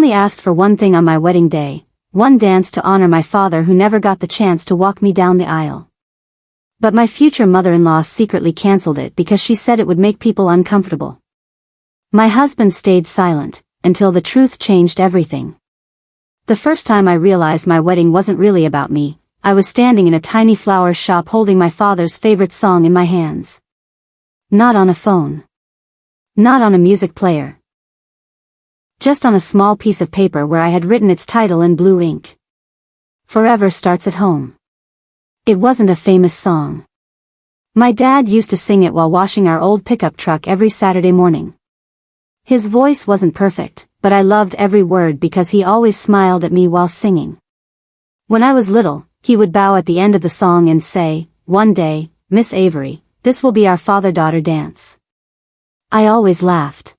only asked for one thing on my wedding day, one dance to honor my father who never got the chance to walk me down the aisle. But my future mother-in-law secretly cancelled it because she said it would make people uncomfortable. My husband stayed silent, until the truth changed everything. The first time I realized my wedding wasn't really about me, I was standing in a tiny flower shop holding my father's favorite song in my hands. Not on a phone. Not on a music player. Just on a small piece of paper where I had written its title in blue ink. Forever Starts at Home. It wasn't a famous song. My dad used to sing it while washing our old pickup truck every Saturday morning. His voice wasn't perfect, but I loved every word because he always smiled at me while singing. When I was little, he would bow at the end of the song and say, "One day, Miss Avery, this will be our father-daughter dance." I always laughed.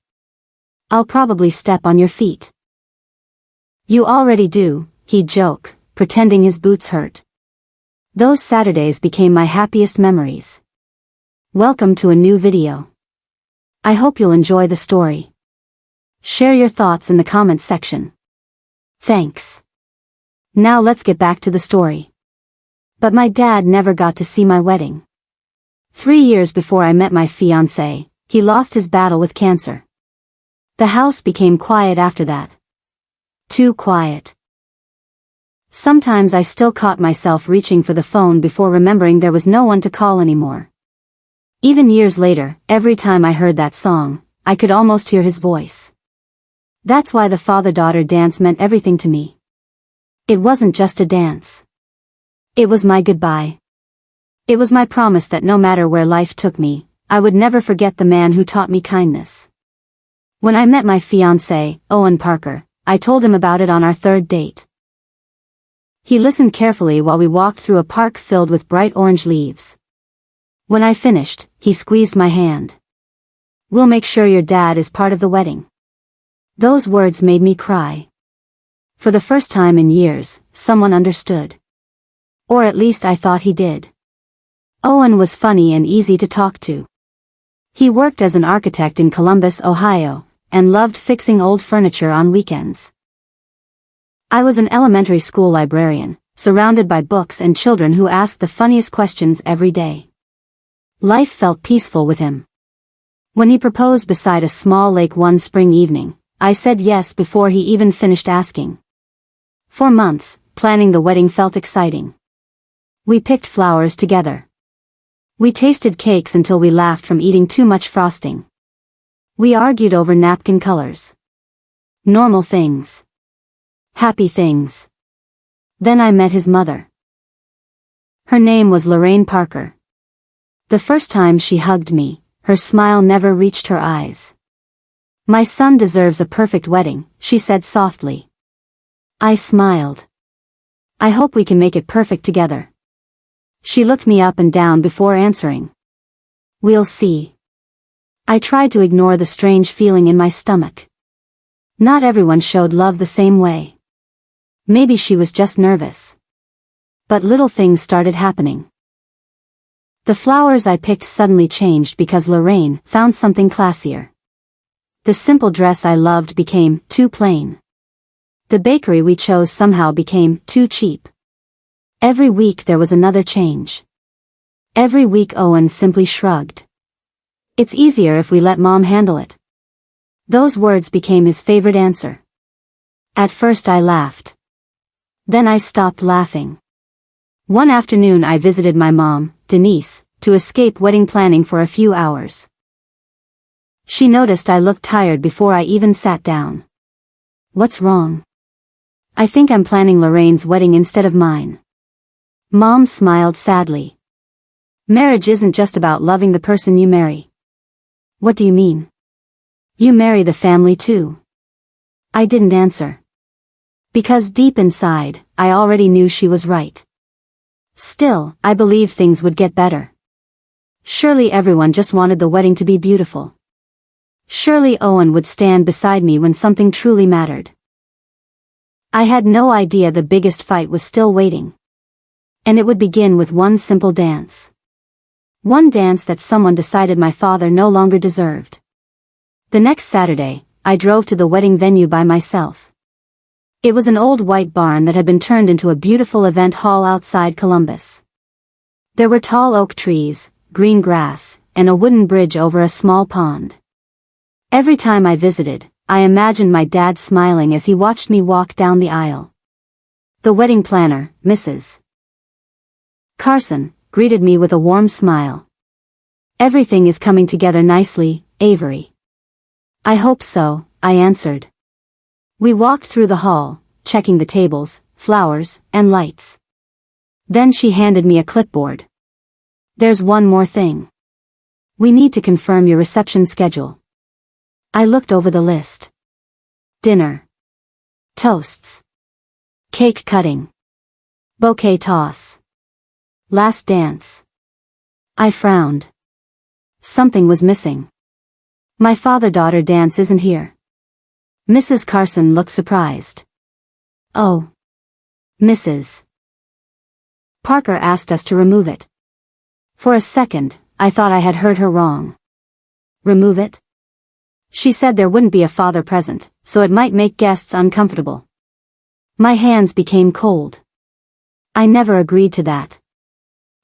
"I'll probably step on your feet." "You already do," he'd joke, pretending his boots hurt. Those Saturdays became my happiest memories. Welcome to a new video. I hope you'll enjoy the story. Share your thoughts in the comments section. Thanks. Now let's get back to the story. But my dad never got to see my wedding. 3 years before I met my fiancé, he lost his battle with cancer. The house became quiet after that. Too quiet. Sometimes I still caught myself reaching for the phone before remembering there was no one to call anymore. Even years later, every time I heard that song, I could almost hear his voice. That's why the father-daughter dance meant everything to me. It wasn't just a dance. It was my goodbye. It was my promise that no matter where life took me, I would never forget the man who taught me kindness. When I met my fiancé, Owen Parker, I told him about it on our third date. He listened carefully while we walked through a park filled with bright orange leaves. When I finished, he squeezed my hand. "We'll make sure your dad is part of the wedding." Those words made me cry. For the first time in years, someone understood. Or at least I thought he did. Owen was funny and easy to talk to. He worked as an architect in Columbus, Ohio, and loved fixing old furniture on weekends. I was an elementary school librarian, surrounded by books and children who asked the funniest questions every day. Life felt peaceful with him. When he proposed beside a small lake one spring evening, I said yes before he even finished asking. For months, planning the wedding felt exciting. We picked flowers together. We tasted cakes until we laughed from eating too much frosting. We argued over napkin colors. Normal things. Happy things. Then I met his mother. Her name was Lorraine Parker. The first time she hugged me, her smile never reached her eyes. "My son deserves a perfect wedding," she said softly. I smiled. "I hope we can make it perfect together." She looked me up and down before answering. "We'll see." I tried to ignore the strange feeling in my stomach. Not everyone showed love the same way. Maybe she was just nervous. But little things started happening. The flowers I picked suddenly changed because Lorraine found something classier. The simple dress I loved became too plain. The bakery we chose somehow became too cheap. Every week there was another change. Every week Owen simply shrugged. "It's easier if we let Mom handle it." Those words became his favorite answer. At first I laughed. Then I stopped laughing. One afternoon I visited my mom, Denise, to escape wedding planning for a few hours. She noticed I looked tired before I even sat down. "What's wrong?" "I think I'm planning Lorraine's wedding instead of mine." Mom smiled sadly. "Marriage isn't just about loving the person you marry." "What do you mean?" "You marry the family too." I didn't answer. Because deep inside, I already knew she was right. Still, I believed things would get better. Surely everyone just wanted the wedding to be beautiful. Surely Owen would stand beside me when something truly mattered. I had no idea the biggest fight was still waiting. And it would begin with one simple dance. One dance that someone decided my father no longer deserved. The next Saturday, I drove to the wedding venue by myself. It was an old white barn that had been turned into a beautiful event hall outside Columbus. There were tall oak trees, green grass, and a wooden bridge over a small pond. Every time I visited, I imagined my dad smiling as he watched me walk down the aisle. The wedding planner, Mrs. Carson, greeted me with a warm smile. "Everything is coming together nicely, Avery." "I hope so," I answered. We walked through the hall, checking the tables, flowers, and lights. Then she handed me a clipboard. "There's one more thing. We need to confirm your reception schedule." I looked over the list. Dinner. Toasts. Cake cutting. Bouquet toss. Last dance. I frowned. Something was missing. My father-daughter dance isn't here. Mrs. Carson looked surprised. "Oh. Mrs. Parker asked us to remove it." For a second, I thought I had heard her wrong. Remove it? She said there wouldn't be a father present, so it might make guests uncomfortable. My hands became cold. I never agreed to that.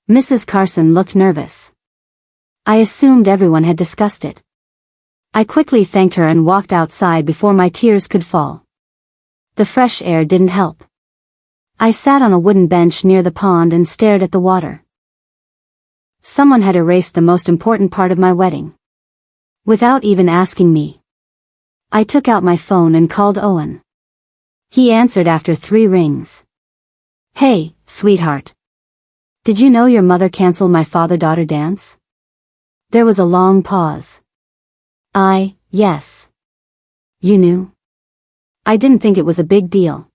Mrs. Carson looked nervous. I assumed everyone had discussed it. I quickly thanked her and walked outside before my tears could fall. The fresh air didn't help. I sat on a wooden bench near the pond and stared at the water. Someone had erased the most important part of my wedding. Without even asking me. I took out my phone and called Owen. He answered after 3 rings. "Hey, sweetheart. Did you know your mother canceled my father-daughter dance?" There was a long pause. Yes. You knew? I didn't think it was a big deal.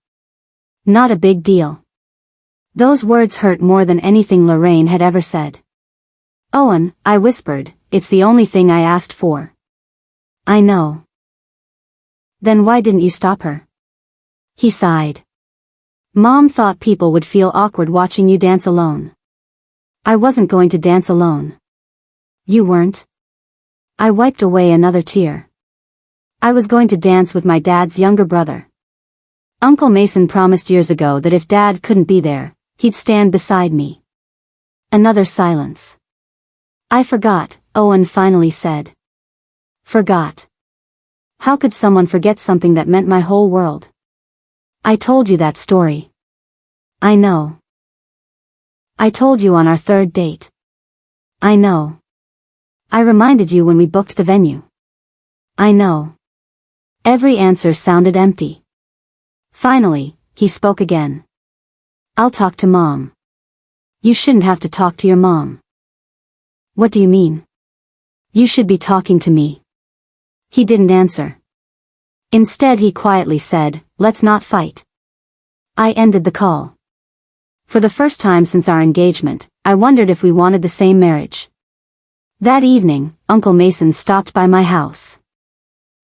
Not a big deal. Those words hurt more than anything Lorraine had ever said. "Owen," I whispered, "it's the only thing I asked for." "I know." "Then why didn't you stop her?" He sighed. "Mom thought people would feel awkward watching you dance alone." "I wasn't going to dance alone." "You weren't?" I wiped away another tear. "I was going to dance with my dad's younger brother. Uncle Mason promised years ago that if Dad couldn't be there, he'd stand beside me." Another silence. "I forgot," Owen finally said. "Forgot? How could someone forget something that meant my whole world?" "I told you that story." "I know." "I told you on our 3rd date." "I know." "I reminded you when we booked the venue." "I know." Every answer sounded empty. Finally, he spoke again. "I'll talk to Mom." "You shouldn't have to talk to your mom." "What do you mean?" "You should be talking to me." He didn't answer. Instead he quietly said, "Let's not fight." I ended the call. For the first time since our engagement, I wondered if we wanted the same marriage. That evening, Uncle Mason stopped by my house.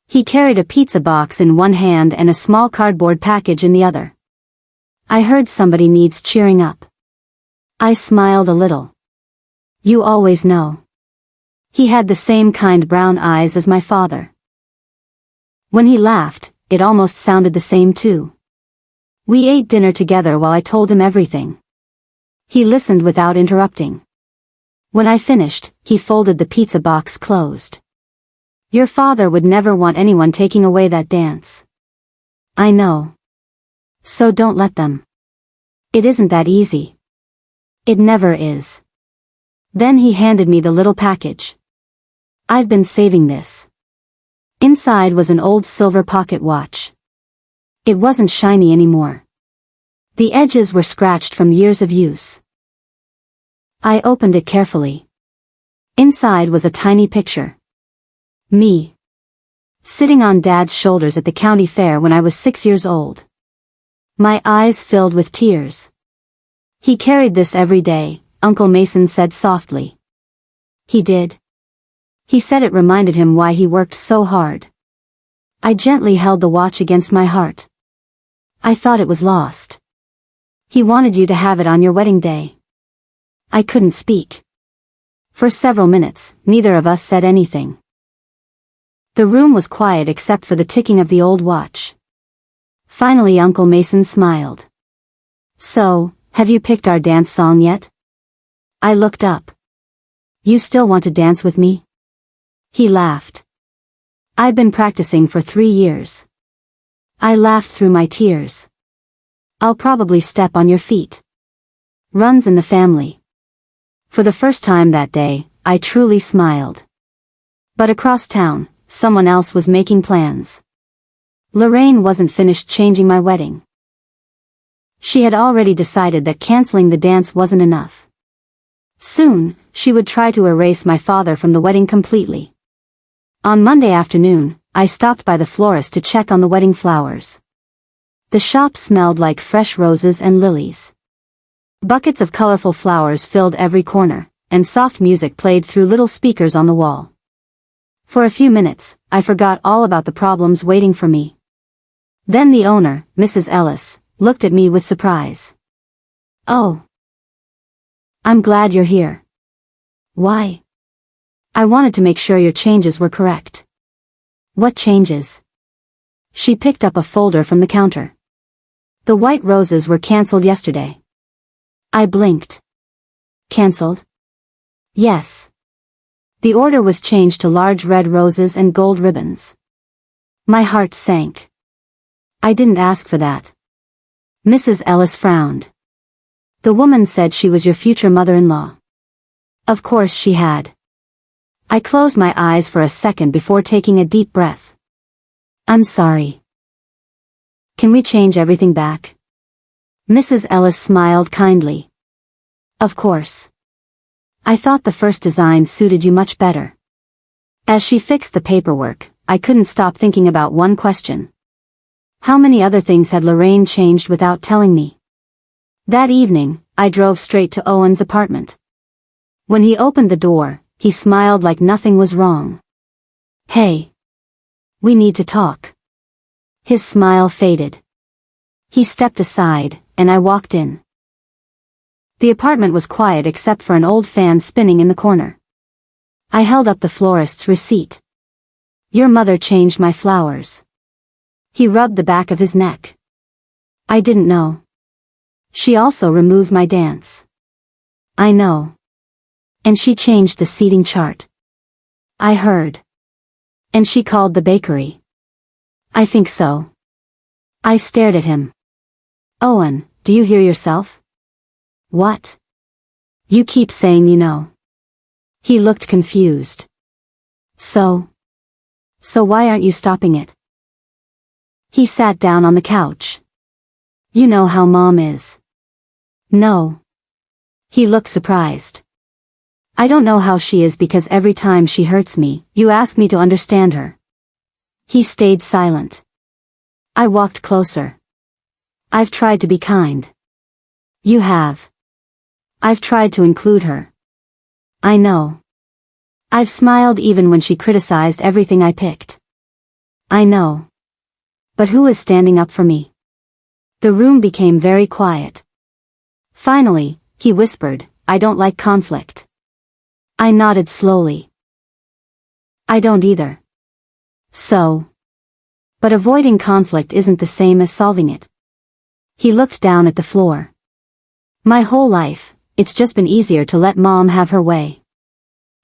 He carried a pizza box in one hand and a small cardboard package in the other. "I heard somebody needs cheering up." I smiled a little. "You always know." He had the same kind brown eyes as my father. When he laughed, it almost sounded the same too. We ate dinner together while I told him everything. He listened without interrupting. When I finished, he folded the pizza box closed. "Your father would never want anyone taking away that dance." "I know. So don't let them." "It isn't that easy." "It never is." Then he handed me the little package. "I've been saving this." Inside was an old silver pocket watch. It wasn't shiny anymore. The edges were scratched from years of use. I opened it carefully. Inside was a tiny picture. Me. Sitting on Dad's shoulders at the county fair when I was 6 years old. My eyes filled with tears. "He carried this every day," Uncle Mason said softly. "He did?" He said it reminded him why he worked so hard. I gently held the watch against my heart. "I thought it was lost." "He wanted you to have it on your wedding day." I couldn't speak. For several minutes, neither of us said anything. The room was quiet except for the ticking of the old watch. Finally Uncle Mason smiled. So, have you picked our dance song yet? I looked up. You still want to dance with me? He laughed. I've been practicing for 3 years. I laughed through my tears. I'll probably step on your feet. Runs in the family. For the first time that day, I truly smiled. But across town, someone else was making plans. Lorraine wasn't finished changing my wedding. She had already decided that canceling the dance wasn't enough. Soon, she would try to erase my father from the wedding completely. On Monday afternoon, I stopped by the florist to check on the wedding flowers. The shop smelled like fresh roses and lilies. Buckets of colorful flowers filled every corner, and soft music played through little speakers on the wall. For a few minutes, I forgot all about the problems waiting for me. Then the owner, Mrs. Ellis, looked at me with surprise. Oh. I'm glad you're here. Why? I wanted to make sure your changes were correct. What changes? She picked up a folder from the counter. The white roses were canceled yesterday. I blinked. Canceled? Yes. The order was changed to large red roses and gold ribbons. My heart sank. I didn't ask for that. Mrs. Ellis frowned. The woman said she was your future mother-in-law. Of course she had. I closed my eyes for a second before taking a deep breath. I'm sorry. Can we change everything back? Mrs. Ellis smiled kindly. Of course. I thought the first design suited you much better. As she fixed the paperwork, I couldn't stop thinking about one question. How many other things had Lorraine changed without telling me? That evening, I drove straight to Owen's apartment. When he opened the door, he smiled like nothing was wrong. Hey. We need to talk. His smile faded. He stepped aside, and I walked in. The apartment was quiet except for an old fan spinning in the corner. I held up the florist's receipt. Your mother changed my flowers. He rubbed the back of his neck. I didn't know. She also removed my dance. I know. And she changed the seating chart. I heard. And she called the bakery. I think so. I stared at him. Owen, do you hear yourself? What? You keep saying you know. He looked confused. So why aren't you stopping it? He sat down on the couch. You know how Mom is. No. He looked surprised. I don't know how she is because every time she hurts me, you ask me to understand her. He stayed silent. I walked closer. I've tried to be kind. You have. I've tried to include her. I know. I've smiled even when she criticized everything I picked. I know. But who is standing up for me? The room became very quiet. Finally, he whispered, I don't like conflict. I nodded slowly. I don't either. But avoiding conflict isn't the same as solving it. He looked down at the floor. My whole life, it's just been easier to let Mom have her way.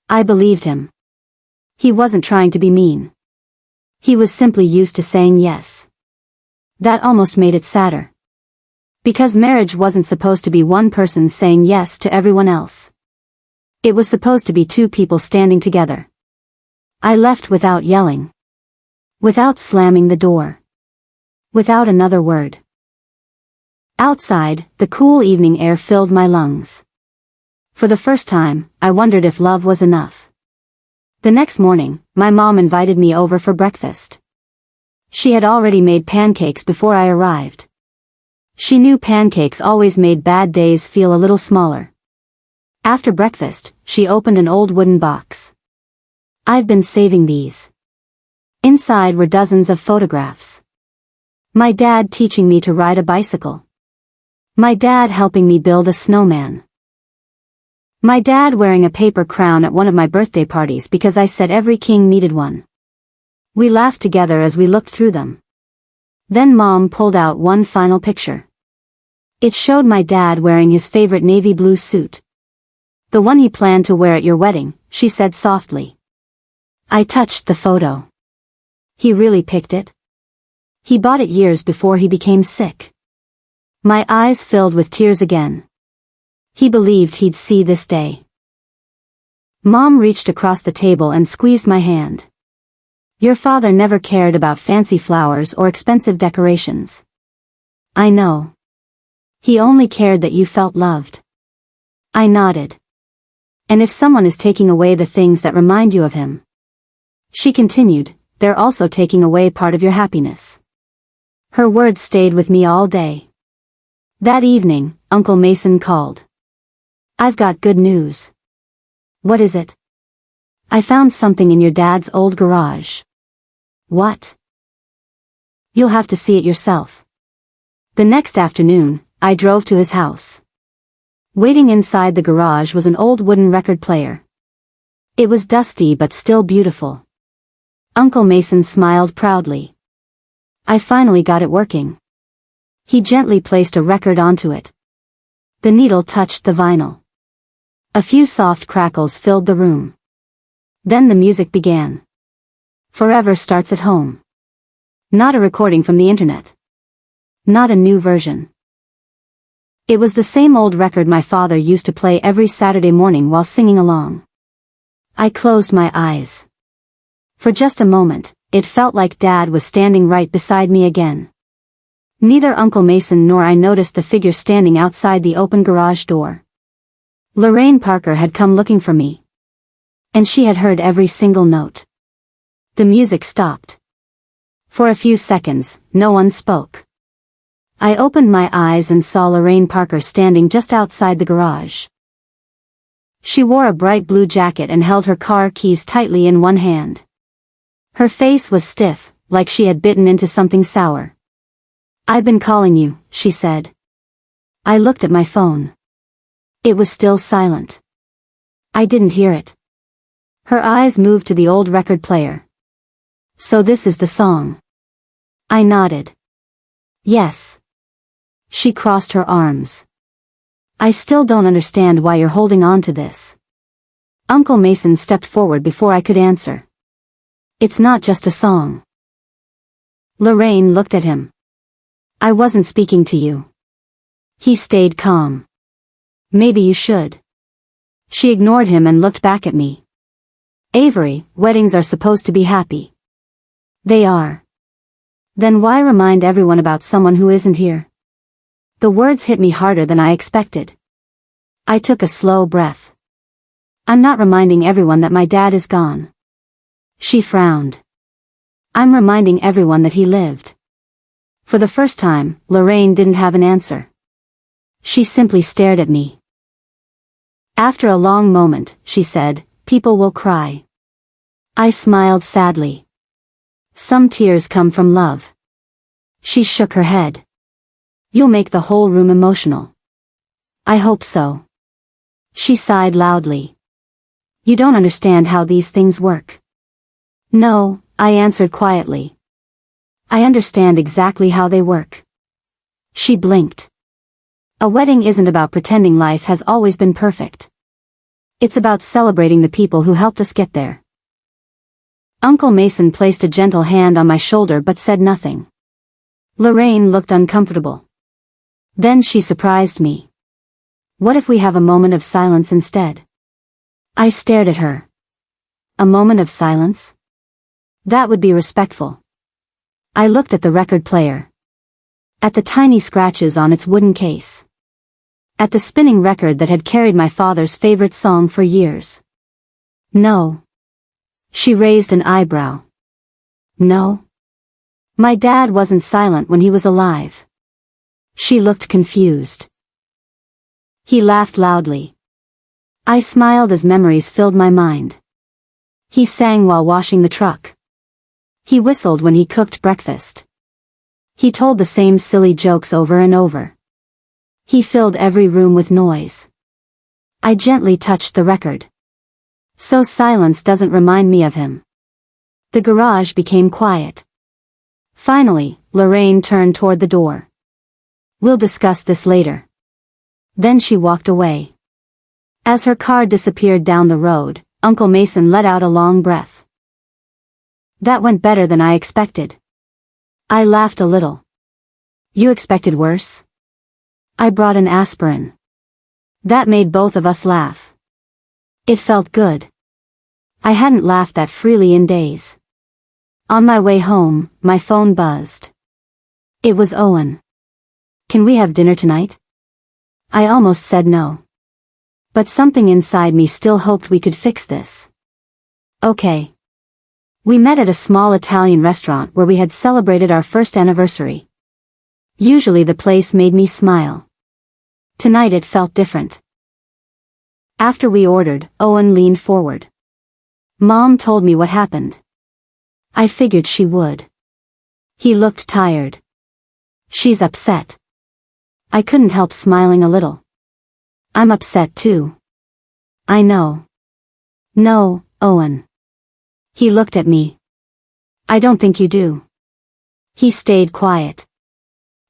I believed him. He wasn't trying to be mean. He was simply used to saying yes. That almost made it sadder. Because marriage wasn't supposed to be one person saying yes to everyone else. It was supposed to be two people standing together. I left without yelling. Without slamming the door. Without another word. Outside, the cool evening air filled my lungs. For the first time, I wondered if love was enough. The next morning, my mom invited me over for breakfast. She had already made pancakes before I arrived. She knew pancakes always made bad days feel a little smaller. After breakfast, she opened an old wooden box. I've been saving these. Inside were dozens of photographs. My dad teaching me to ride a bicycle. My dad helping me build a snowman. My dad wearing a paper crown at one of my birthday parties because I said every king needed one. We laughed together as we looked through them. Then Mom pulled out one final picture. It showed my dad wearing his favorite navy blue suit. "The one he planned to wear at your wedding," she said softly. I touched the photo. He really picked it? He bought it years before he became sick. My eyes filled with tears again. He believed he'd see this day. Mom reached across the table and squeezed my hand. "Your father never cared about fancy flowers or expensive decorations." "I know. He only cared that you felt loved." I nodded. "And if someone is taking away the things that remind you of him," she continued, "they're also taking away part of your happiness." Her words stayed with me all day. That evening, Uncle Mason called. "I've got good news." "What is it?" "I found something in your dad's old garage." "What?" "You'll have to see it yourself." The next afternoon, I drove to his house. Waiting inside the garage was an old wooden record player. It was dusty but still beautiful. Uncle Mason smiled proudly. "I finally got it working." He gently placed a record onto it. The needle touched the vinyl. A few soft crackles filled the room. Then the music began. "Forever Starts at Home." Not a recording from the internet. Not a new version. It was the same old record my father used to play every Saturday morning while singing along. I closed my eyes. For just a moment, it felt like Dad was standing right beside me again. Neither Uncle Mason nor I noticed the figure standing outside the open garage door. Lorraine Parker had come looking for me. And she had heard every single note. The music stopped. For a few seconds, no one spoke. I opened my eyes and saw Lorraine Parker standing just outside the garage. She wore a bright blue jacket and held her car keys tightly in one hand. Her face was stiff, like she had bitten into something sour. "I've been calling you," she said. I looked at my phone. It was still silent. I didn't hear it. Her eyes moved to the old record player. "So this is the song." I nodded. "Yes." She crossed her arms. "I still don't understand why you're holding on to this." Uncle Mason stepped forward before I could answer. "It's not just a song." Lorraine looked at him. "I wasn't speaking to you." He stayed calm. "Maybe you should." She ignored him and looked back at me. "Avery, weddings are supposed to be happy." "They are." "Then why remind everyone about someone who isn't here?" The words hit me harder than I expected. I took a slow breath. "I'm not reminding everyone that my dad is gone." She frowned. "I'm reminding everyone that he lived." For the first time, Lorraine didn't have an answer. She simply stared at me. After a long moment, she said, "People will cry." I smiled sadly. "Some tears come from love." She shook her head. "You'll make the whole room emotional." "I hope so." She sighed loudly. "You don't understand how these things work." "No," I answered quietly. "I understand exactly how they work." She blinked. "A wedding isn't about pretending life has always been perfect. It's about celebrating the people who helped us get there." Uncle Mason placed a gentle hand on my shoulder but said nothing. Lorraine looked uncomfortable. Then she surprised me. "What if we have a moment of silence instead?" I stared at her. A moment of silence? That would be respectful. I looked at the record player. At the tiny scratches on its wooden case. At the spinning record that had carried my father's favorite song for years. "No." She raised an eyebrow. "No? My dad wasn't silent when he was alive." She looked confused. He laughed loudly. I smiled as memories filled my mind. He sang while washing the truck. He whistled when he cooked breakfast. He told the same silly jokes over and over. He filled every room with noise. I gently touched the record. So silence doesn't remind me of him. The garage became quiet. Finally, Lorraine turned toward the door. "We'll discuss this later." Then she walked away. As her car disappeared down the road, Uncle Mason let out a long breath. "That went better than I expected." I laughed a little. "You expected worse?" I brought an aspirin. That made both of us laugh. It felt good. I hadn't laughed that freely in days. On my way home, my phone buzzed. It was Owen. "Can we have dinner tonight?" I almost said no. But something inside me still hoped we could fix this. Okay. We met at a small Italian restaurant where we had celebrated our first anniversary. Usually the place made me smile. Tonight it felt different. After we ordered, Owen leaned forward. "Mom told me what happened." I figured she would. He looked tired. "She's upset." I couldn't help smiling a little. "I'm upset too." "I know." "No, Owen." He looked at me. "I don't think you do." He stayed quiet.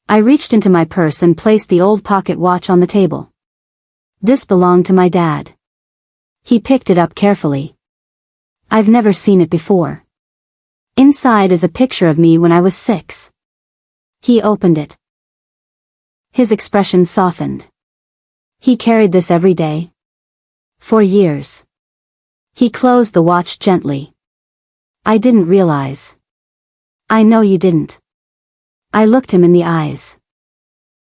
I reached into my purse and placed the old pocket watch on the table. This belonged to my dad. He picked it up carefully. I've never seen it before. Inside is a picture of me when I was 6. He opened it. His expression softened. He carried this every day. For years. He closed the watch gently. "I didn't realize." "I know you didn't." I looked him in the eyes.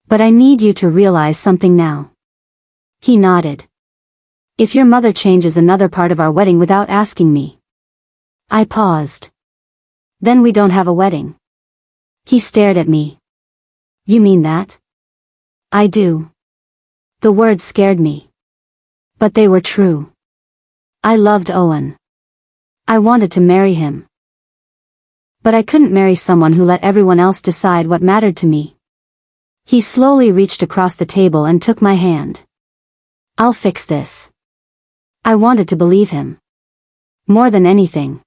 "But I need you to realize something now." He nodded. "If your mother changes another part of our wedding without asking me." I paused. "Then we don't have a wedding." He stared at me. "You mean that?" "I do." The words scared me. But they were true. I loved Owen. I wanted to marry him. But I couldn't marry someone who let everyone else decide what mattered to me. He slowly reached across the table and took my hand. "I'll fix this." I wanted to believe him. More than anything.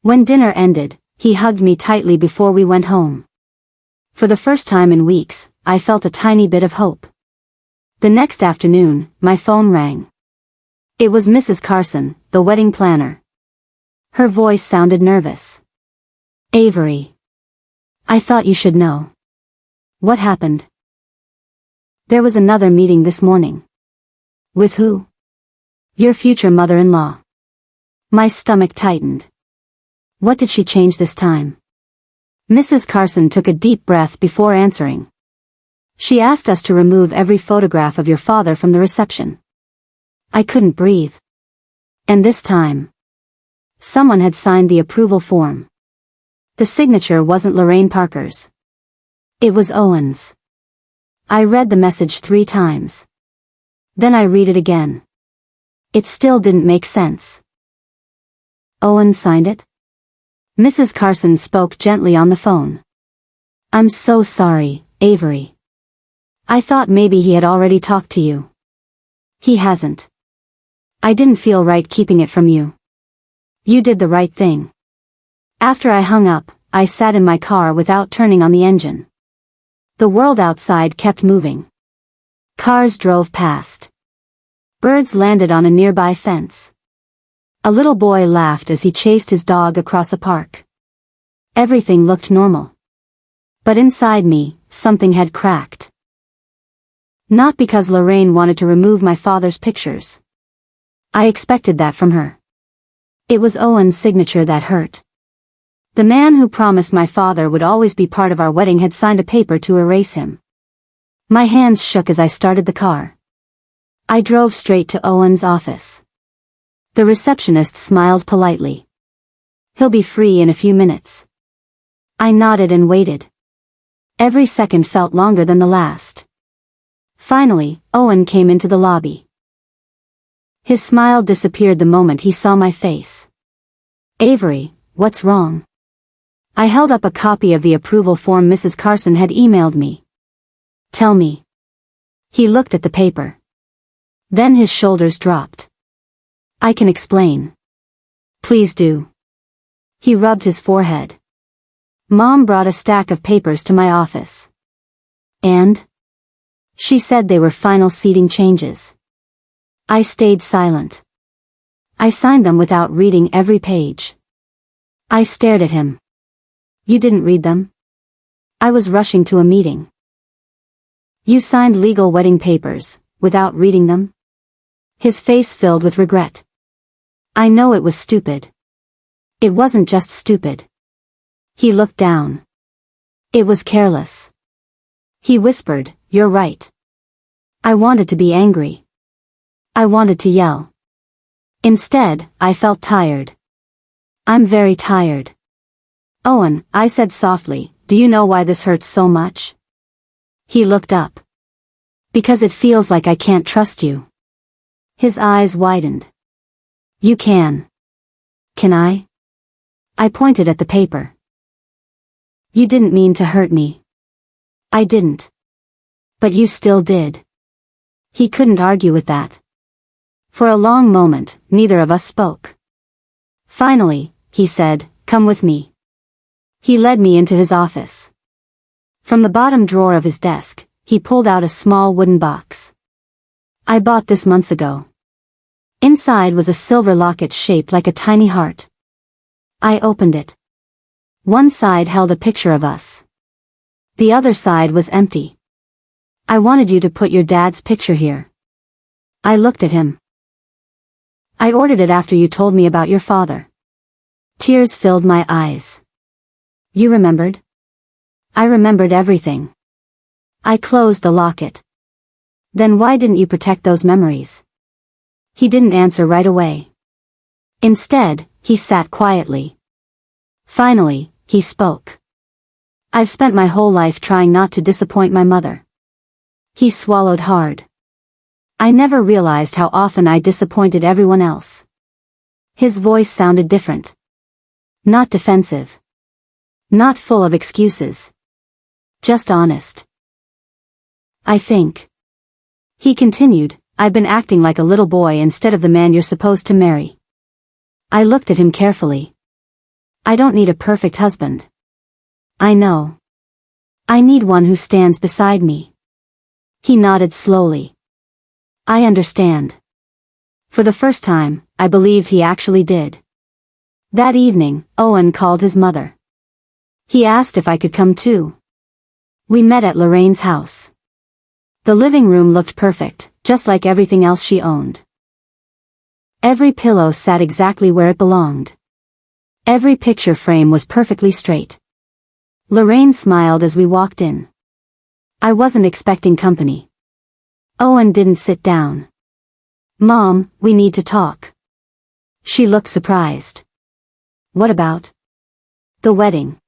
When dinner ended, he hugged me tightly before we went home. For the first time in weeks, I felt a tiny bit of hope. The next afternoon, my phone rang. It was Mrs. Carson, the wedding planner. Her voice sounded nervous. "Avery. I thought you should know." "What happened?" "There was another meeting this morning." "With who?" "Your future mother-in-law." My stomach tightened. What did she change this time? Mrs. Carson took a deep breath before answering. "She asked us to remove every photograph of your father from the reception." I couldn't breathe. And this time, someone had signed the approval form. The signature wasn't Lorraine Parker's. It was Owen's. I read the message 3 times. Then I read it again. It still didn't make sense. "Owen signed it?" Mrs. Carson spoke gently on the phone. "I'm so sorry, Avery. I thought maybe he had already talked to you." "He hasn't. I didn't feel right keeping it from you. You did the right thing." After I hung up, I sat in my car without turning on the engine. The world outside kept moving. Cars drove past. Birds landed on a nearby fence. A little boy laughed as he chased his dog across a park. Everything looked normal. But inside me, something had cracked. Not because Lorraine wanted to remove my father's pictures. I expected that from her. It was Owen's signature that hurt. The man who promised my father would always be part of our wedding had signed a paper to erase him. My hands shook as I started the car. I drove straight to Owen's office. The receptionist smiled politely. "He'll be free in a few minutes." I nodded and waited. Every second felt longer than the last. Finally, Owen came into the lobby. His smile disappeared the moment he saw my face. "Avery, what's wrong?" I held up a copy of the approval form Mrs. Carson had emailed me. "Tell me." He looked at the paper. Then his shoulders dropped. "I can explain." "Please do." He rubbed his forehead. Mom brought a stack of papers to my office. And? She said they were final seating changes. I stayed silent. I signed them without reading every page. I stared at him. You didn't read them? I was rushing to a meeting. You signed legal wedding papers, without reading them? His face filled with regret. I know it was stupid. It wasn't just stupid. He looked down. It was careless. He whispered, "You're right." I wanted to be angry. I wanted to yell. Instead, I felt tired. I'm very tired. Owen, I said softly, do you know why this hurts so much? He looked up. Because it feels like I can't trust you. His eyes widened. You can. Can I? I pointed at the paper. You didn't mean to hurt me. I didn't. But you still did. He couldn't argue with that. For a long moment, neither of us spoke. Finally, he said, "Come with me." He led me into his office. From the bottom drawer of his desk, he pulled out a small wooden box. I bought this months ago. Inside was a silver locket shaped like a tiny heart. I opened it. One side held a picture of us. The other side was empty. I wanted you to put your dad's picture here. I looked at him. I ordered it after you told me about your father. Tears filled my eyes. You remembered? I remembered everything. I closed the locket. Then why didn't you protect those memories? He didn't answer right away. Instead, he sat quietly. Finally, he spoke. I've spent my whole life trying not to disappoint my mother. He swallowed hard. I never realized how often I disappointed everyone else. His voice sounded different. Not defensive. Not full of excuses. Just honest. I think. He continued, I've been acting like a little boy instead of the man you're supposed to marry. I looked at him carefully. I don't need a perfect husband. I know. I need one who stands beside me. He nodded slowly. I understand. For the first time, I believed he actually did. That evening, Owen called his mother. He asked if I could come too. We met at Lorraine's house. The living room looked perfect, just like everything else she owned. Every pillow sat exactly where it belonged. Every picture frame was perfectly straight. Lorraine smiled as we walked in. I wasn't expecting company. Owen didn't sit down. Mom, we need to talk. She looked surprised. What about? The wedding.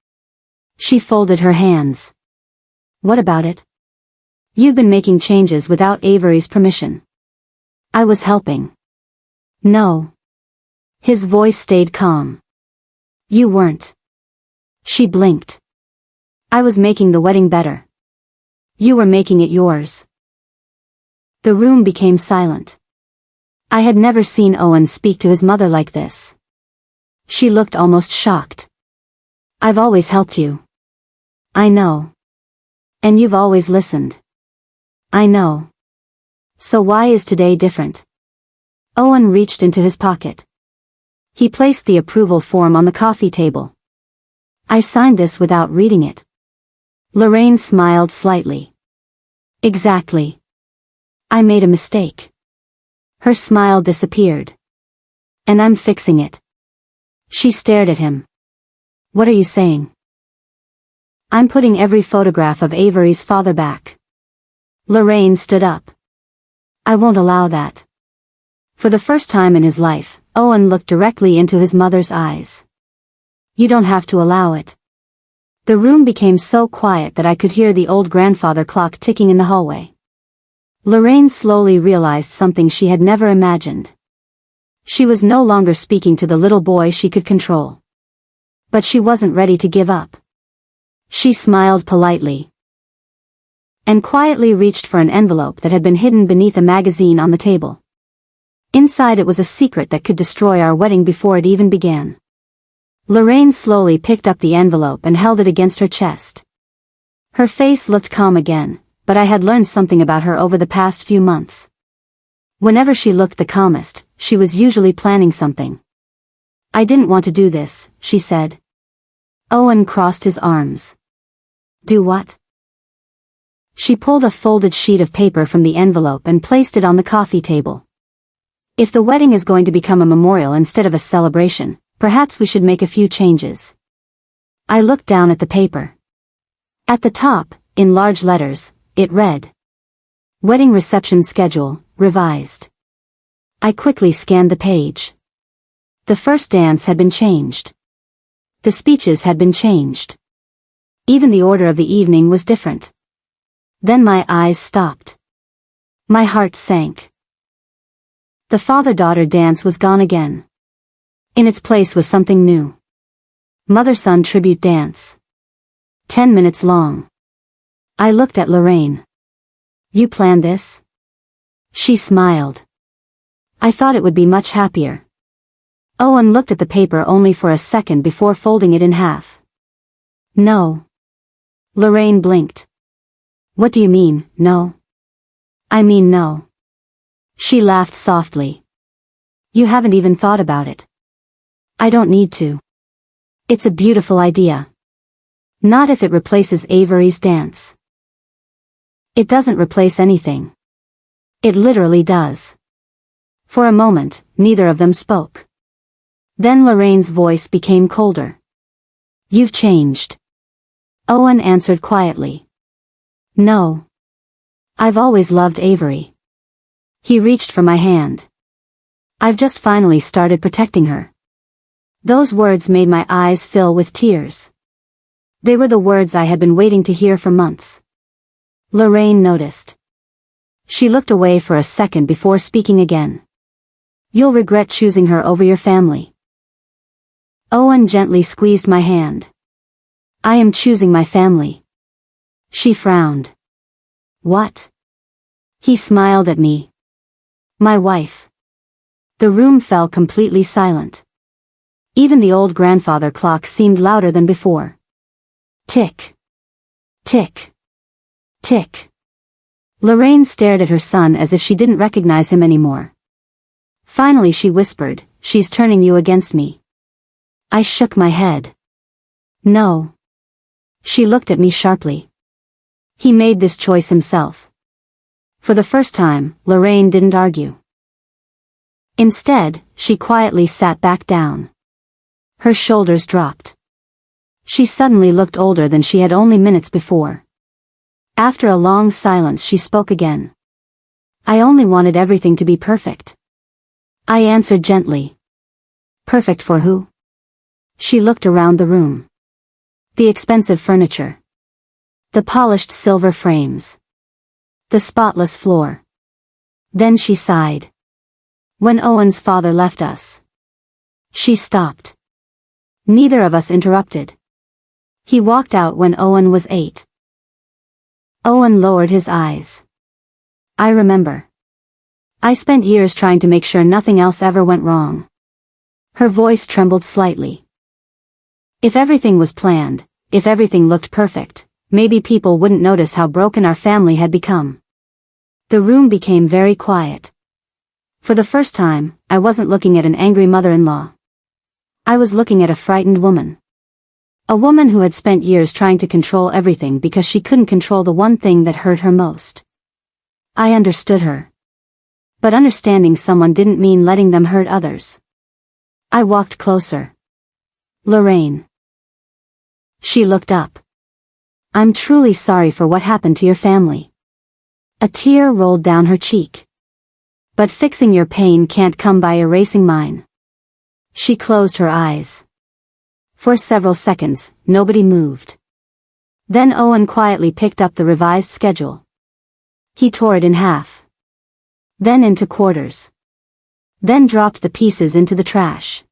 She folded her hands. What about it? You've been making changes without Avery's permission. I was helping. No. His voice stayed calm. You weren't. She blinked. I was making the wedding better. You were making it yours. The room became silent. I had never seen Owen speak to his mother like this. She looked almost shocked. I've always helped you. I know. And you've always listened. I know. So why is today different? Owen reached into his pocket. He placed the approval form on the coffee table. I signed this without reading it. Lorraine smiled slightly. Exactly. I made a mistake. Her smile disappeared. And I'm fixing it. She stared at him. What are you saying? I'm putting every photograph of Avery's father back. Lorraine stood up. I won't allow that. For the first time in his life, Owen looked directly into his mother's eyes. You don't have to allow it. The room became so quiet that I could hear the old grandfather clock ticking in the hallway. Lorraine slowly realized something she had never imagined. She was no longer speaking to the little boy she could control. But she wasn't ready to give up. She smiled politely. And quietly reached for an envelope that had been hidden beneath a magazine on the table. Inside it was a secret that could destroy our wedding before it even began. Lorraine slowly picked up the envelope and held it against her chest. Her face looked calm again, but I had learned something about her over the past few months. Whenever she looked the calmest, she was usually planning something. "I didn't want to do this," she said. Owen crossed his arms. "Do what?" She pulled a folded sheet of paper from the envelope and placed it on the coffee table. "If the wedding is going to become a memorial instead of a celebration, perhaps we should make a few changes." I looked down at the paper. At the top, in large letters, it read, "Wedding reception schedule, revised." I quickly scanned the page. The first dance had been changed. The speeches had been changed. Even the order of the evening was different. Then my eyes stopped. My heart sank. The father-daughter dance was gone again. In its place was something new. Mother-son tribute dance. 10 minutes long. I looked at Lorraine. "You planned this?" She smiled. "I thought it would be much happier." Owen looked at the paper only for a second before folding it in half. "No." Lorraine blinked. "What do you mean, no?" "I mean no." She laughed softly. "You haven't even thought about it." "I don't need to. It's a beautiful idea. Not if it replaces Avery's dance." "It doesn't replace anything." "It literally does." For a moment, neither of them spoke. Then Lorraine's voice became colder. "You've changed." Owen answered quietly. "No. I've always loved Avery." He reached for my hand. "I've just finally started protecting her." Those words made my eyes fill with tears. They were the words I had been waiting to hear for months. Lorraine noticed. She looked away for a second before speaking again. "You'll regret choosing her over your family." Owen gently squeezed my hand. "I am choosing my family." She frowned. "What?" He smiled at me. "My wife." The room fell completely silent. Even the old grandfather clock seemed louder than before. Tick. Tick. Tick. Lorraine stared at her son as if she didn't recognize him anymore. Finally she whispered, "She's turning you against me." I shook my head. "No." She looked at me sharply. "He made this choice himself." For the first time, Lorraine didn't argue. Instead, she quietly sat back down. Her shoulders dropped. She suddenly looked older than she had only minutes before. After a long silence she spoke again. "I only wanted everything to be perfect." I answered gently. "Perfect for who?" She looked around the room. The expensive furniture. The polished silver frames. The spotless floor. Then she sighed. "When Owen's father left us." She stopped. Neither of us interrupted. He walked out when Owen was 8. Owen lowered his eyes. "I remember. I spent years trying to make sure nothing else ever went wrong." Her voice trembled slightly. "If everything was planned, if everything looked perfect, maybe people wouldn't notice how broken our family had become." The room became very quiet. For the first time, I wasn't looking at an angry mother-in-law. I was looking at a frightened woman. A woman who had spent years trying to control everything because she couldn't control the one thing that hurt her most. I understood her. But understanding someone didn't mean letting them hurt others. I walked closer. "Lorraine." She looked up. "I'm truly sorry for what happened to your family." A tear rolled down her cheek. "But fixing your pain can't come by erasing mine." She closed her eyes. For several seconds, nobody moved. Then Owen quietly picked up the revised schedule. He tore it in half. Then into quarters. Then dropped the pieces into the trash.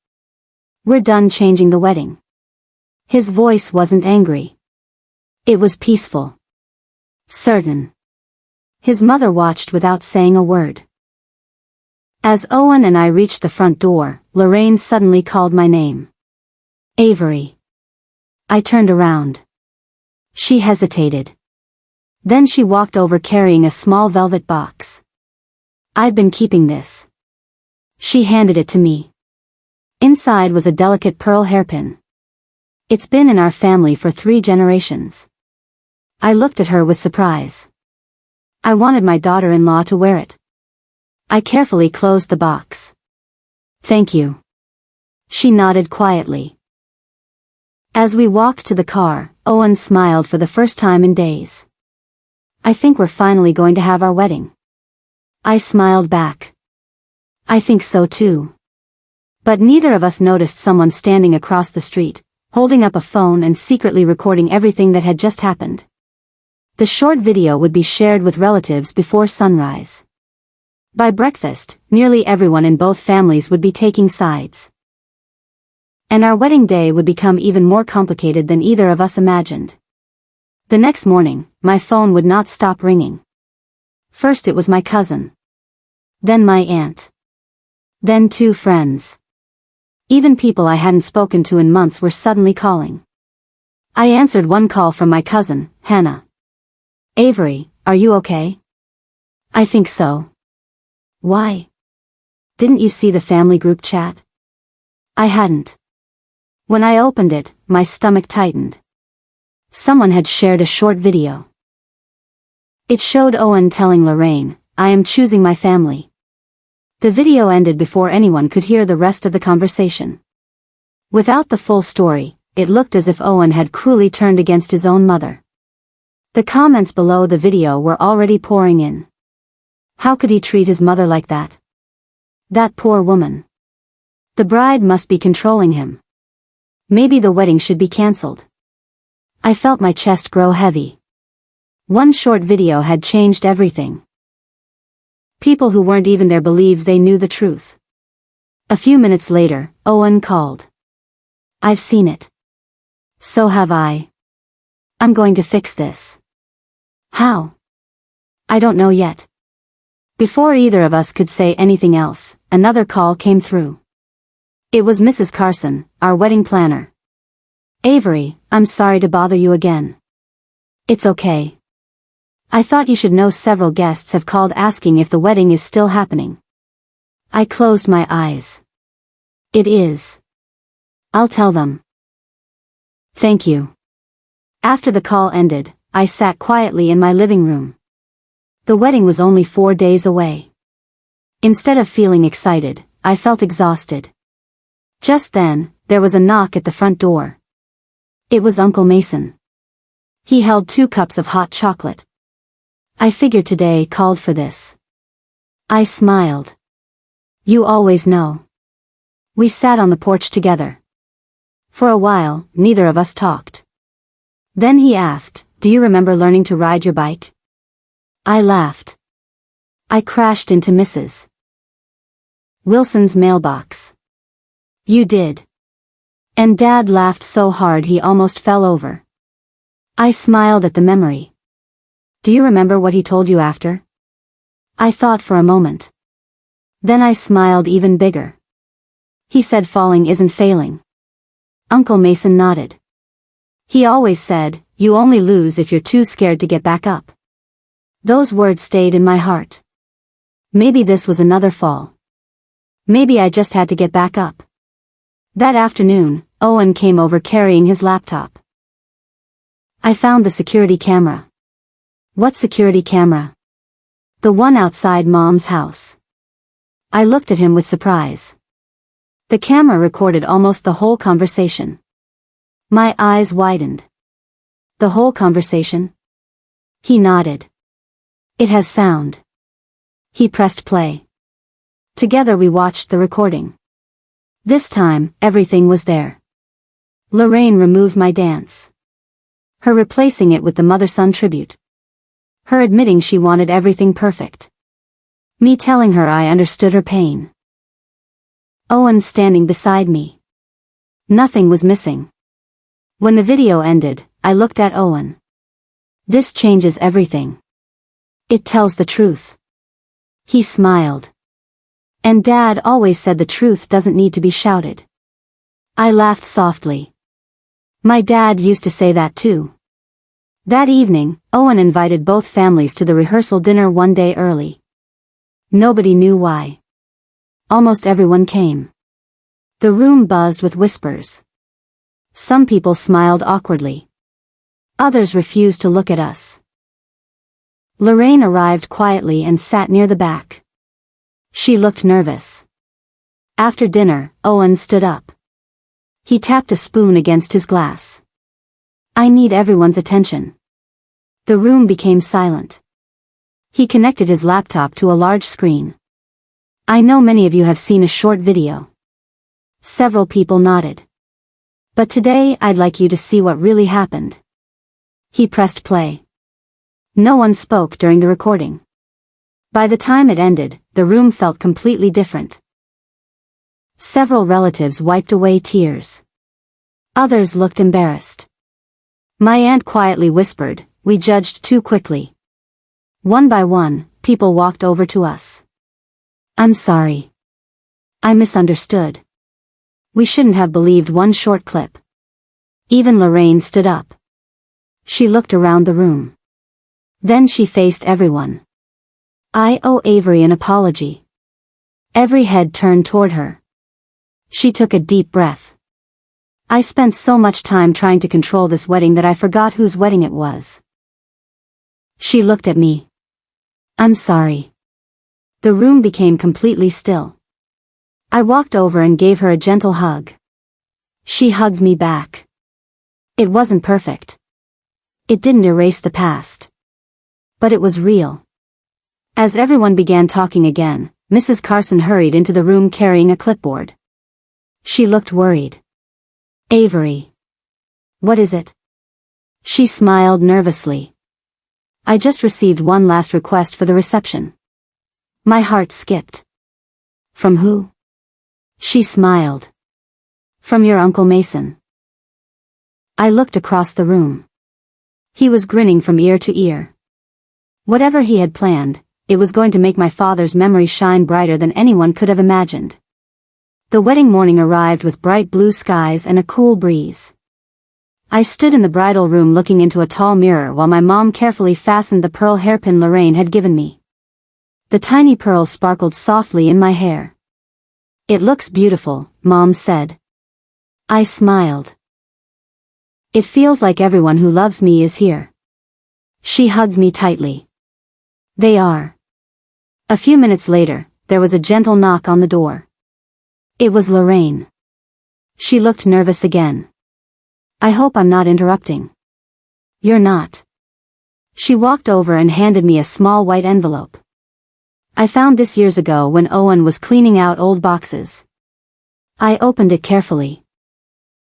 "We're done changing the wedding." His voice wasn't angry. It was peaceful. Certain. His mother watched without saying a word. As Owen and I reached the front door, Lorraine suddenly called my name. Avery. I turned around. She hesitated. Then she walked over carrying a small velvet box. I've been keeping this. She handed it to me. Inside was a delicate pearl hairpin. It's been in our family for 3 generations. I looked at her with surprise. I wanted my daughter-in-law to wear it. I carefully closed the box. Thank you. She nodded quietly. As we walked to the car, Owen smiled for the first time in days. I think we're finally going to have our wedding. I smiled back. I think so too. But neither of us noticed someone standing across the street, holding up a phone and secretly recording everything that had just happened. The short video would be shared with relatives before sunrise. By breakfast, nearly everyone in both families would be taking sides. And our wedding day would become even more complicated than either of us imagined. The next morning, my phone would not stop ringing. First it was my cousin. Then my aunt. Then 2 friends. Even people I hadn't spoken to in months were suddenly calling. I answered one call from my cousin, Hannah. Avery, are you okay? I think so. Why? Didn't you see the family group chat? I hadn't. When I opened it, my stomach tightened. Someone had shared a short video. It showed Owen telling Lorraine, I am choosing my family. The video ended before anyone could hear the rest of the conversation. Without the full story, it looked as if Owen had cruelly turned against his own mother. The comments below the video were already pouring in. How could he treat his mother like that? That poor woman. The bride must be controlling him. Maybe the wedding should be cancelled. I felt my chest grow heavy. One short video had changed everything. People who weren't even there believed they knew the truth. A few minutes later, Owen called. I've seen it. So have I. I'm going to fix this. How? I don't know yet. Before either of us could say anything else, another call came through. It was Mrs. Carson, our wedding planner. Avery, I'm sorry to bother you again. It's okay. I thought you should know several guests have called asking if the wedding is still happening. I closed my eyes. It is. I'll tell them. Thank you. After the call ended, I sat quietly in my living room. The wedding was only 4 days away. Instead of feeling excited, I felt exhausted. Just then, there was a knock at the front door. It was Uncle Mason. He held 2 cups of hot chocolate. I figured today called for this. I smiled. You always know. We sat on the porch together. For a while, neither of us talked. Then he asked, do you remember learning to ride your bike? I laughed. I crashed into Mrs. Wilson's mailbox. You did. And Dad laughed so hard he almost fell over. I smiled at the memory. Do you remember what he told you after? I thought for a moment. Then I smiled even bigger. He said falling isn't failing. Uncle Mason nodded. He always said, you only lose if you're too scared to get back up. Those words stayed in my heart. Maybe this was another fall. Maybe I just had to get back up. That afternoon, Owen came over carrying his laptop. I found the security camera. What security camera? The one outside Mom's house. I looked at him with surprise. The camera recorded almost the whole conversation. My eyes widened. The whole conversation? He nodded. It has sound. He pressed play. Together we watched the recording. This time, everything was there. Lorraine removed my dance. Her replacing it with the mother-son tribute. Her admitting she wanted everything perfect. Me telling her I understood her pain. Owen standing beside me. Nothing was missing. When the video ended, I looked at Owen. This changes everything. It tells the truth. He smiled. And Dad always said the truth doesn't need to be shouted. I laughed softly. My dad used to say that too. That evening, Owen invited both families to the rehearsal dinner one day early. Nobody knew why. Almost everyone came. The room buzzed with whispers. Some people smiled awkwardly. Others refused to look at us. Lorraine arrived quietly and sat near the back. She looked nervous. After dinner, Owen stood up. He tapped a spoon against his glass. I need everyone's attention. The room became silent. He connected his laptop to a large screen. I know many of you have seen a short video. Several people nodded. But today I'd like you to see what really happened. He pressed play. No one spoke during the recording. By the time it ended, the room felt completely different. Several relatives wiped away tears. Others looked embarrassed. My aunt quietly whispered, "We judged too quickly." One by one, people walked over to us. "I'm sorry. I misunderstood. We shouldn't have believed one short clip." Even Lorraine stood up. She looked around the room. Then she faced everyone. "I owe Avery an apology." Every head turned toward her. She took a deep breath. "I spent so much time trying to control this wedding that I forgot whose wedding it was." She looked at me. "I'm sorry." The room became completely still. I walked over and gave her a gentle hug. She hugged me back. It wasn't perfect. It didn't erase the past. But it was real. As everyone began talking again, Mrs. Carson hurried into the room carrying a clipboard. She looked worried. "Avery. What is it?" She smiled nervously. "I just received one last request for the reception." My heart skipped. "From who?" She smiled. "From your Uncle Mason." I looked across the room. He was grinning from ear to ear. Whatever he had planned, it was going to make my father's memory shine brighter than anyone could have imagined. The wedding morning arrived with bright blue skies and a cool breeze. I stood in the bridal room looking into a tall mirror while my mom carefully fastened the pearl hairpin Lorraine had given me. The tiny pearls sparkled softly in my hair. "It looks beautiful," Mom said. I smiled. "It feels like everyone who loves me is here." She hugged me tightly. "They are." A few minutes later, there was a gentle knock on the door. It was Lorraine. She looked nervous again. "I hope I'm not interrupting." "You're not." She walked over and handed me a small white envelope. "I found this years ago when Owen was cleaning out old boxes." I opened it carefully.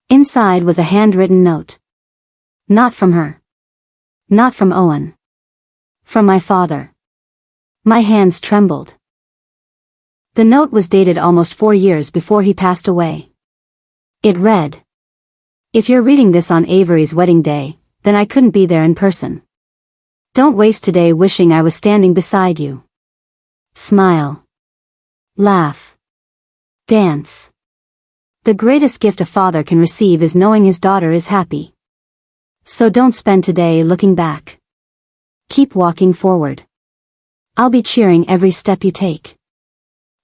Inside was a handwritten note. Not from her. Not from Owen. From my father. My hands trembled. The note was dated almost 4 years before he passed away. It read, "If you're reading this on Avery's wedding day, then I couldn't be there in person. Don't waste today wishing I was standing beside you. Smile. Laugh. Dance. The greatest gift a father can receive is knowing his daughter is happy. So don't spend today looking back. Keep walking forward. I'll be cheering every step you take."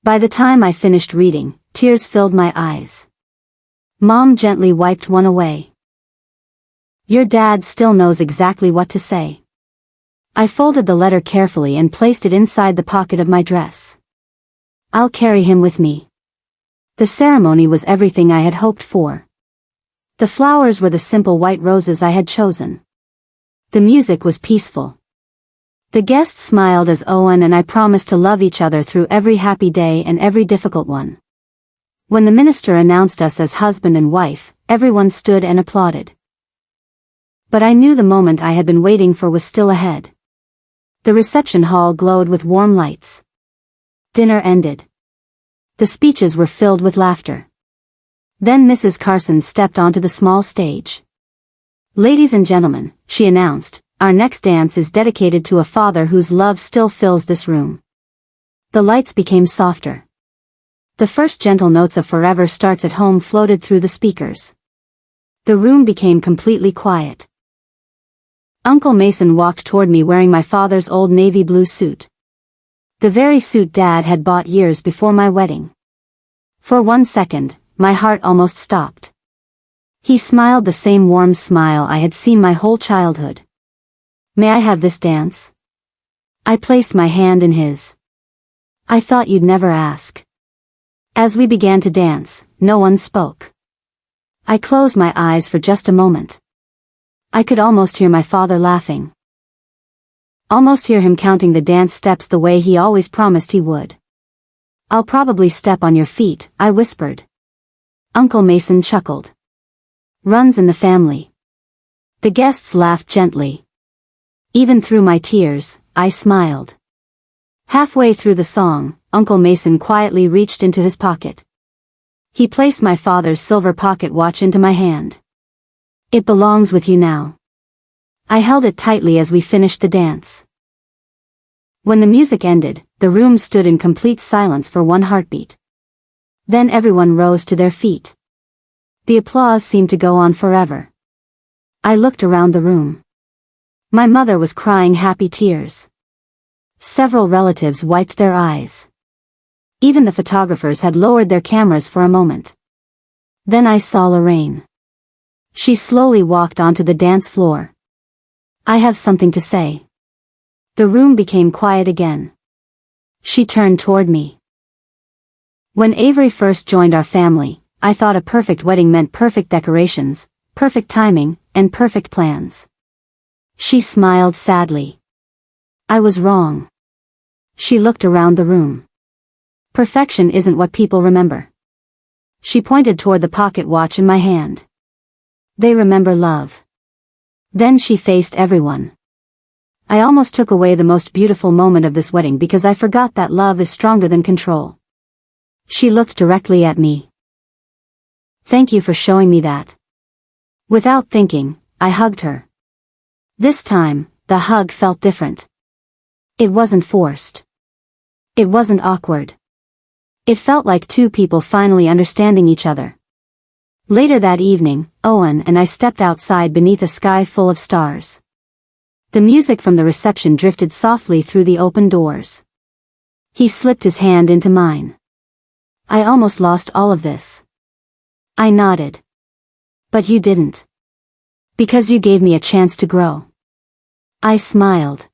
By the time I finished reading, tears filled my eyes. Mom gently wiped one away. "Your dad still knows exactly what to say." I folded the letter carefully and placed it inside the pocket of my dress. "I'll carry him with me." The ceremony was everything I had hoped for. The flowers were the simple white roses I had chosen. The music was peaceful. The guests smiled as Owen and I promised to love each other through every happy day and every difficult one. When the minister announced us as husband and wife, everyone stood and applauded. But I knew the moment I had been waiting for was still ahead. The reception hall glowed with warm lights. Dinner ended. The speeches were filled with laughter. Then Mrs. Carson stepped onto the small stage. "Ladies and gentlemen," she announced, "our next dance is dedicated to a father whose love still fills this room." The lights became softer. The first gentle notes of Forever Starts at Home floated through the speakers. The room became completely quiet. Uncle Mason walked toward me wearing my father's old navy blue suit. The very suit Dad had bought years before my wedding. For 1 second, my heart almost stopped. He smiled the same warm smile I had seen my whole childhood. "May I have this dance?" I placed my hand in his. "I thought you'd never ask." As we began to dance, no one spoke. I closed my eyes for just a moment. I could almost hear my father laughing. Almost hear him counting the dance steps the way he always promised he would. "I'll probably step on your feet," I whispered. Uncle Mason chuckled. "Runs in the family." The guests laughed gently. Even through my tears, I smiled. Halfway through the song, Uncle Mason quietly reached into his pocket. He placed my father's silver pocket watch into my hand. "It belongs with you now." I held it tightly as we finished the dance. When the music ended, the room stood in complete silence for one heartbeat. Then everyone rose to their feet. The applause seemed to go on forever. I looked around the room. My mother was crying happy tears. Several relatives wiped their eyes. Even the photographers had lowered their cameras for a moment. Then I saw Lorraine. She slowly walked onto the dance floor. "I have something to say." The room became quiet again. She turned toward me. "When Avery first joined our family, I thought a perfect wedding meant perfect decorations, perfect timing, and perfect plans." She smiled sadly. "I was wrong." She looked around the room. "Perfection isn't what people remember." She pointed toward the pocket watch in my hand. "They remember love." Then she faced everyone. "I almost took away the most beautiful moment of this wedding because I forgot that love is stronger than control." She looked directly at me. "Thank you for showing me that." Without thinking, I hugged her. This time, the hug felt different. It wasn't forced. It wasn't awkward. It felt like two people finally understanding each other. Later that evening, Owen and I stepped outside beneath a sky full of stars. The music from the reception drifted softly through the open doors. He slipped his hand into mine. "I almost lost all of this." I nodded. "But you didn't. Because you gave me a chance to grow." I smiled.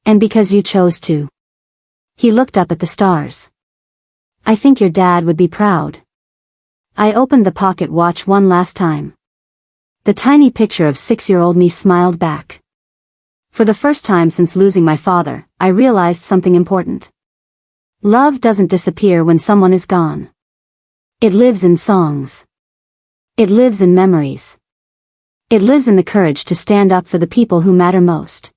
"And because you chose to." He looked up at the stars. "I think your dad would be proud." I opened the pocket watch one last time. The tiny picture of 6-year-old me smiled back. For the first time since losing my father, I realized something important. Love doesn't disappear when someone is gone. It lives in songs. It lives in memories. It lives in the courage to stand up for the people who matter most.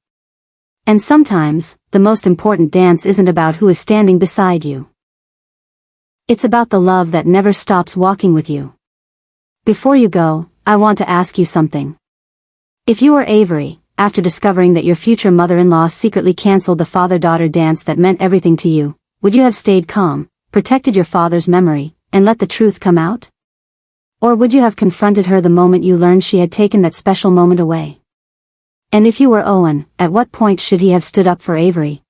And sometimes, the most important dance isn't about who is standing beside you. It's about the love that never stops walking with you. Before you go, I want to ask you something. If you were Avery, after discovering that your future mother-in-law secretly canceled the father-daughter dance that meant everything to you, would you have stayed calm, protected your father's memory, and let the truth come out? Or would you have confronted her the moment you learned she had taken that special moment away? And if you were Owen, at what point should he have stood up for Avery?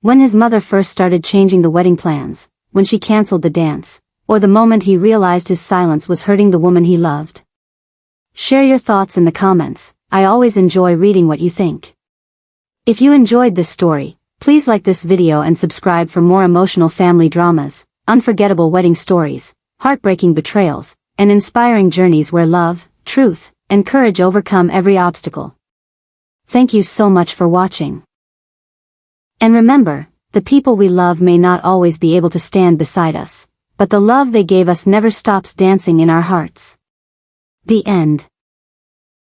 When his mother first started changing the wedding plans, when she canceled the dance, or the moment he realized his silence was hurting the woman he loved? Share your thoughts in the comments. I always enjoy reading what you think. If you enjoyed this story, please like this video and subscribe for more emotional family dramas, unforgettable wedding stories, heartbreaking betrayals, and inspiring journeys where love, truth, and courage overcome every obstacle. Thank you so much for watching. And remember, the people we love may not always be able to stand beside us, but the love they gave us never stops dancing in our hearts. The end.